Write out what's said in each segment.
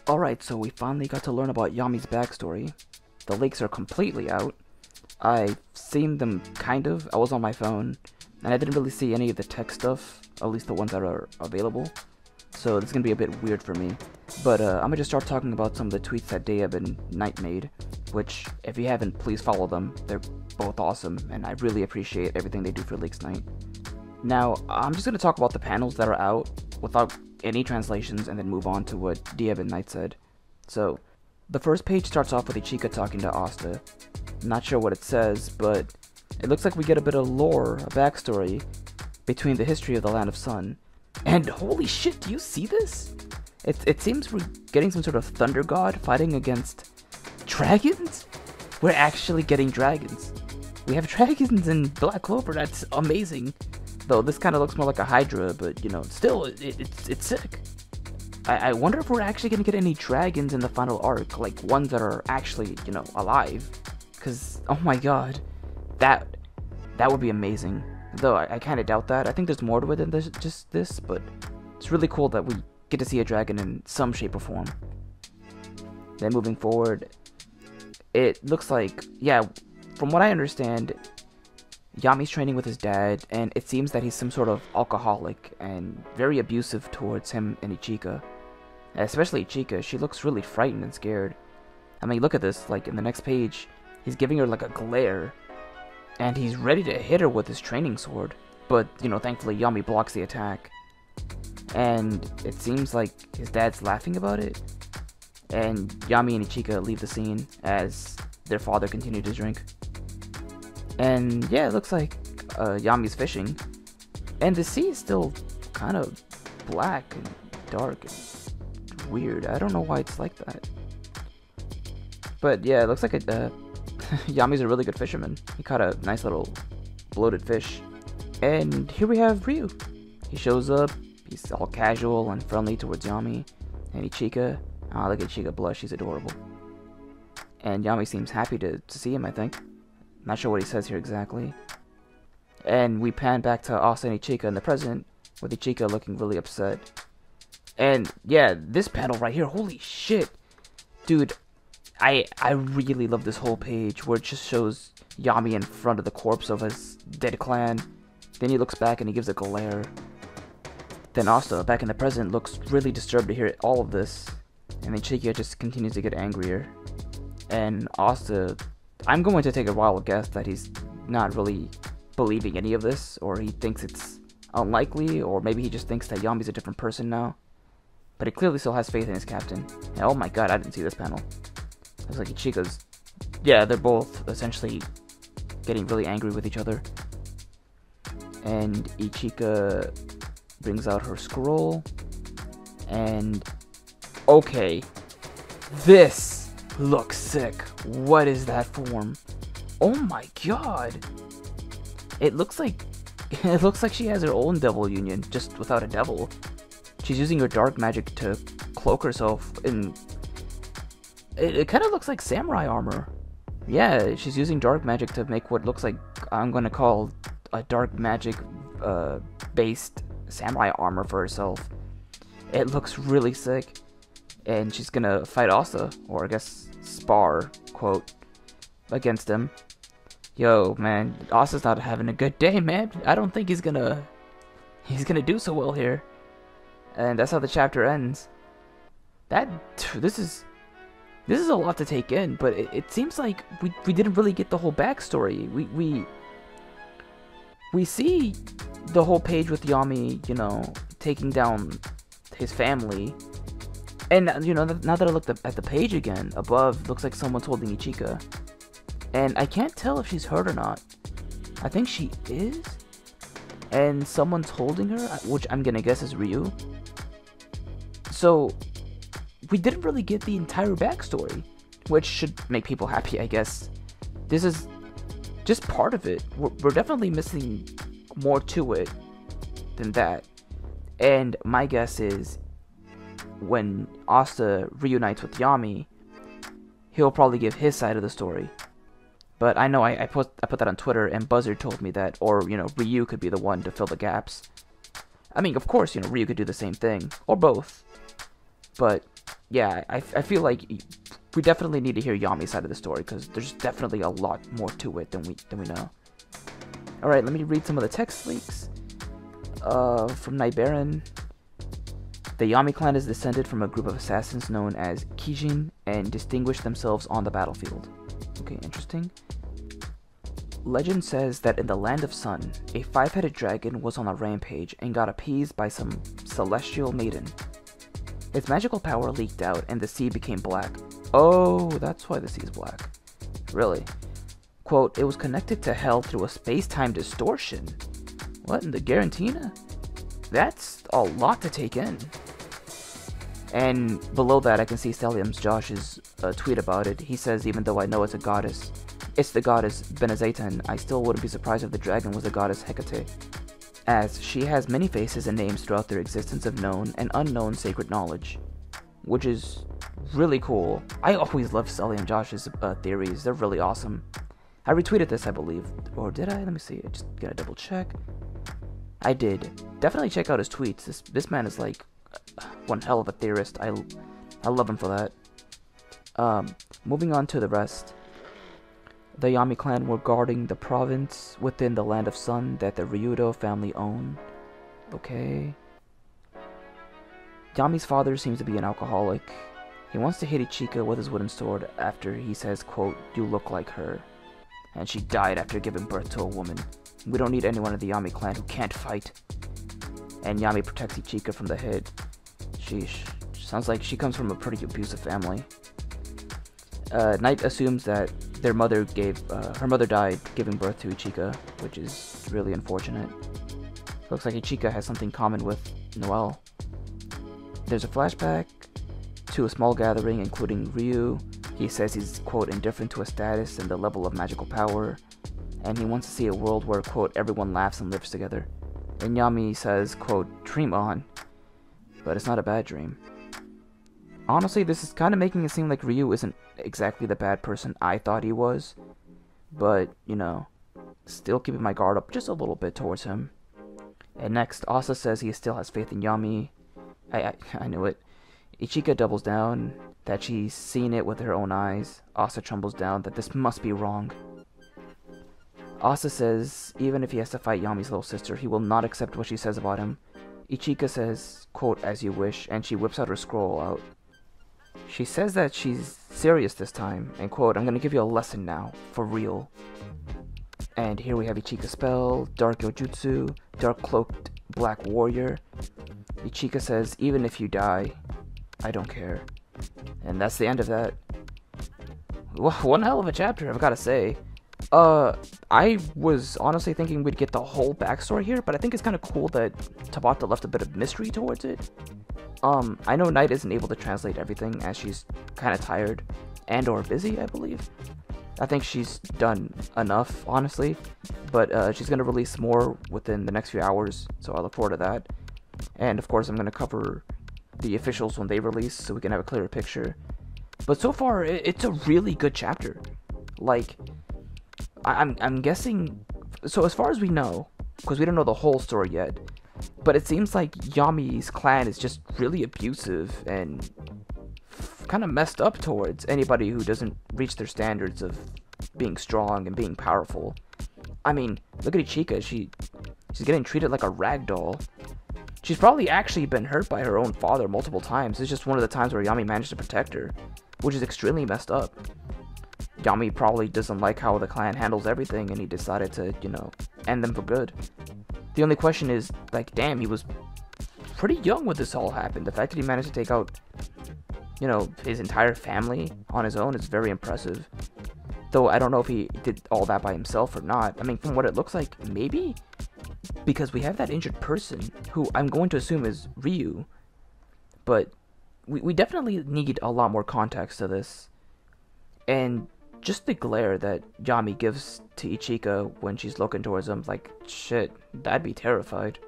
Alright, so we finally got to learn about Yami's backstory. The leaks are completely out. I've seen them kind of. I was on my phone, and I didn't really see any of the tech stuff, at least the ones that are available. So this is going to be a bit weird for me. But I'm going to just start talking about some of the tweets that Dayab and Knight made, which, if you haven't, please follow them. They're both awesome, and I really appreciate everything they do for Leaks Night. Now, I'm just going to talk about the panels that are out without any translations and then move on to what Dayab and Knight said. So, the first page starts off with Ichika talking to Asta. Not sure what it says, but it looks like we get a bit of lore, a backstory, between the history of the Land of Sun. And holy shit, do you see this? It seems we're getting some sort of thunder god fighting against dragons? We're actually getting dragons. We have dragons in Black Clover, that's amazing. Though this kind of looks more like a Hydra, but you know, still, it's sick. I wonder if we're actually gonna get any dragons in the final arc, like ones that are actually, you know, alive. Cause, oh my god, that would be amazing. Though I kind of doubt that. I think there's more to it than just this, but it's really cool that we get to see a dragon in some shape or form. Then moving forward, it looks like, yeah, from what I understand, Yami's training with his dad, and it seems that he's some sort of alcoholic and very abusive towards him and Ichika. Especially Ichika, she looks really frightened and scared. I mean, look at this, like in the next page, he's giving her like a glare, and he's ready to hit her with his training sword. But, you know, thankfully Yami blocks the attack. And it seems like his dad's laughing about it, and Yami and Ichika leave the scene as their father continued to drink. And yeah, it looks like Yami's fishing, and the sea is still kind of black and dark and weird. I don't know why it's like that, but yeah, it looks like Yami's a really good fisherman. He caught a nice little bloated fish. And here we have Ryu. He shows up. He's all casual and friendly towards Yami and Ichika. Ah, look at Ichika blush. She's adorable. And Yami seems happy to see him, I think. Not sure what he says here exactly. And we pan back to Asta and Ichika in the present, with Ichika looking really upset. And yeah, this panel right here, holy shit. Dude, I really love this whole page where it just shows Yami in front of the corpse of his dead clan. Then he looks back and he gives a glare. Then Asta, back in the present, looks really disturbed to hear all of this. And then Ichika just continues to get angrier. And Asta, I'm going to take a wild guess that he's not really believing any of this, or he thinks it's unlikely, or maybe he just thinks that Yami's a different person now. But he clearly still has faith in his captain. And oh my god, I didn't see this panel. It was like Ichika's... Yeah, they're both essentially getting really angry with each other. And Ichika brings out her scroll. And... okay. This looks sick. What is that form? Oh my god. It looks like she has her own devil union, just without a devil. She's using her dark magic to cloak herself in... It kind of looks like samurai armor. Yeah, she's using dark magic to make what looks like, I'm gonna call, a dark magic based samurai armor for herself. It looks really sick. And she's gonna fight Asta, or I guess spar, quote, against him. Yo, man, Asta's not having a good day, man. I don't think he's gonna do so well here. And that's how the chapter ends. This is a lot to take in, but it seems like we didn't really get the whole backstory. We see the whole page with Yami, you know, taking down his family. And, you know, now that I looked at the page again, above, looks like someone's holding Ichika. And I can't tell if she's hurt or not. I think she is. And someone's holding her, which I'm gonna guess is Ryu. So, we didn't really get the entire backstory, which should make people happy, I guess. This is just part of it. We're definitely missing more to it than that. And my guess is, when Asta reunites with Yami, he'll probably give his side of the story. But I know I put that on Twitter, and Buzzard told me that, or, you know, Ryu could be the one to fill the gaps. I mean, of course, you know, Ryu could do the same thing, or both. But yeah, I feel like we definitely need to hear Yami's side of the story, because there's definitely a lot more to it than we know. Alright, let me read some of the text leaks. From Night Baron. The Yami clan is descended from a group of assassins known as Kijin and distinguish themselves on the battlefield. Okay, interesting. Legend says that in the Land of Sun, a 5-headed dragon was on a rampage and got appeased by some celestial maiden. Its magical power leaked out and the sea became black. Oh, that's why the sea is black. Really? Quote, it was connected to hell through a space-time distortion. What, in the Garantina? That's a lot to take in. And below that, I can see Stellium's Josh's tweet about it. He says, even though I know it's a goddess, it's the goddess Benazaitan, I still wouldn't be surprised if the dragon was the goddess Hecate, as she has many faces and names throughout their existence of known and unknown sacred knowledge, which is really cool. I always love Stellium Josh's theories. They're really awesome. I retweeted this, I believe. Or did I? Let me see. I just gotta double check. I did. Definitely check out his tweets. This man is like one hell of a theorist. I love him for that. Moving on to the rest. The Yami clan were guarding the province within the Land of Sun that the Ryudo family own. Okay. Yami's father seems to be an alcoholic. He wants to hit Ichika with his wooden sword after he says, quote, you look like her. And she died after giving birth to a woman. We don't need anyone in the Yami clan who can't fight. And Yami protects Ichika from the hit. Sheesh. Sounds like she comes from a pretty abusive family. Knight assumes that her mother died giving birth to Ichika, which is really unfortunate. Looks like Ichika has something common with Noelle. There's a flashback to a small gathering including Ryu. He says he's, quote, indifferent to a status and the level of magical power, and he wants to see a world where, quote, everyone laughs and lives together. And Yami says, quote, dream on. But it's not a bad dream. Honestly, this is kind of making it seem like Ryu isn't exactly the bad person I thought he was. But, you know, still keeping my guard up just a little bit towards him. And next, Asa says he still has faith in Yami. I knew it. Ichika doubles down that she's seen it with her own eyes. Asa trembles down that this must be wrong. Asa says even if he has to fight Yami's little sister, he will not accept what she says about him. Ichika says, quote, as you wish, and she whips out her scroll out. She says that she's serious this time, and quote, I'm gonna give you a lesson now, for real. And here we have Ichika's spell, Dark Yojutsu, Dark Cloaked Black Warrior. Ichika says, even if you die, I don't care. And that's the end of that. One hell of a chapter, I've gotta say. I was honestly thinking we'd get the whole backstory here, but I think it's kind of cool that Tabata left a bit of mystery towards it. I know Knight isn't able to translate everything as she's kind of tired and or busy, I believe. I think she's done enough, honestly, but she's going to release more within the next few hours, so I look forward to that. And of course, I'm going to cover the officials when they release so we can have a clearer picture. But so far, it's a really good chapter. Like, I'm guessing, so as far as we know, because we don't know the whole story yet, but it seems like Yami's clan is just really abusive and kind of messed up towards anybody who doesn't reach their standards of being strong and being powerful. I mean, look at Ichika, she's getting treated like a rag doll. She's probably actually been hurt by her own father multiple times. It's just one of the times where Yami managed to protect her, which is extremely messed up. Yami probably doesn't like how the clan handles everything, and he decided to, you know, end them for good. The only question is, like, damn, he was pretty young when this all happened. The fact that he managed to take out, you know, his entire family on his own is very impressive. Though I don't know if he did all that by himself or not. I mean, from what it looks like, maybe? Because we have that injured person, who I'm going to assume is Ryu. But we definitely need a lot more context to this. And just the glare that Yami gives to Ichika when she's looking towards him, like, shit, I'd be terrified.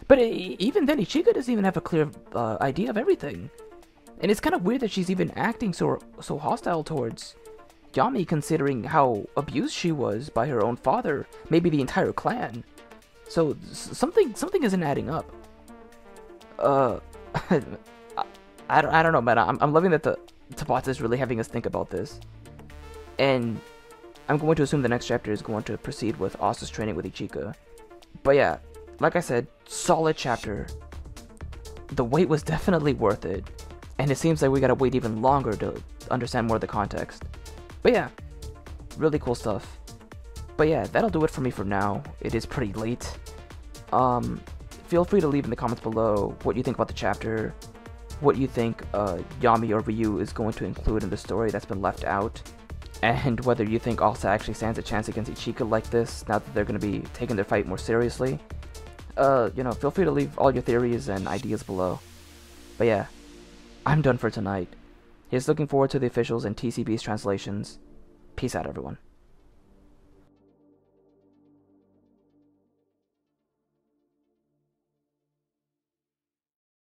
But even then, Ichika doesn't even have a clear idea of everything. And it's kind of weird that she's even acting so hostile towards Yami, considering how abused she was by her own father, maybe the entire clan. So something isn't adding up. I I don't know, man. I'm loving that the Tabata is really having us think about this. And I'm going to assume the next chapter is going to proceed with Asa's training with Ichika. But yeah, like I said, solid chapter. The wait was definitely worth it. And it seems like we gotta wait even longer to understand more of the context. But yeah, really cool stuff. But yeah, that'll do it for me for now. It is pretty late. Feel free to leave in the comments below what you think about the chapter, what you think Yami or Ryu is going to include in the story that's been left out, and whether you think Asa actually stands a chance against Ichika like this, now that they're going to be taking their fight more seriously. Feel free to leave all your theories and ideas below. But yeah, I'm done for tonight. Here's looking forward to the officials and TCB's translations. Peace out, everyone.